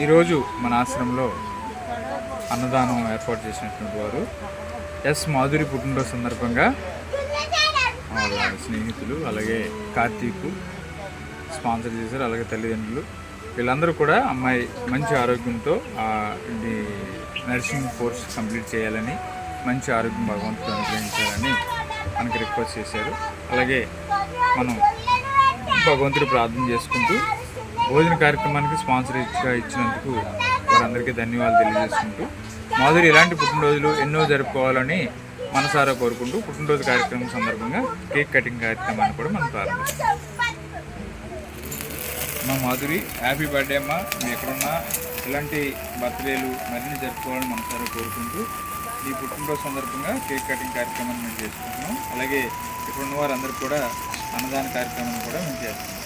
ఈరోజు మన ఆశ్రమంలో అన్నదానం ఏర్పాటు చేసినటువంటి వారు ఎస్ మాధురి పుట్టినరోజు సందర్భంగా వాళ్ళ స్నేహితులు అలాగే కార్తీక్ స్పాన్సర్ చేశారు. అలాగే తల్లిదండ్రులు వీళ్ళందరూ కూడా అమ్మాయి మంచి ఆరోగ్యంతో ఇది నర్సింగ్ కోర్స్ కంప్లీట్ చేయాలని, మంచి ఆరోగ్యం భగవంతుడు అనుగ్రహించాలని మనకి రిక్వెస్ట్ చేశారు. అలాగే మనం భగవంతుడు ప్రార్థన చేసుకుంటూ భోజన కార్యక్రమానికి స్పాన్సర్గా ఇచ్చినందుకు వారందరికీ ధన్యవాదాలు తెలియజేసుకుంటూ మాధురి ఇలాంటి పుట్టినరోజులు ఎన్నో జరుపుకోవాలని మనసారా కోరుకుంటూ పుట్టినరోజు కార్యక్రమం సందర్భంగా కేక్ కటింగ్ కార్యక్రమాన్ని కూడా మనం ప్రారంభిస్తాం. మా మాధురి హ్యాపీ బర్త్డే అమ్మ. మీరు ఎక్కడున్నా ఇలాంటి బర్త్డేలు మరిన్ని జరుపుకోవాలని మనసారా కోరుకుంటూ ఈ పుట్టినరోజు సందర్భంగా కేక్ కటింగ్ కార్యక్రమాన్ని మేము చేసుకుంటున్నాం. అలాగే ఇక్కడ ఉన్న వారందరూ కూడా అన్నదాన కార్యక్రమాన్ని కూడా మేము చేస్తున్నాం.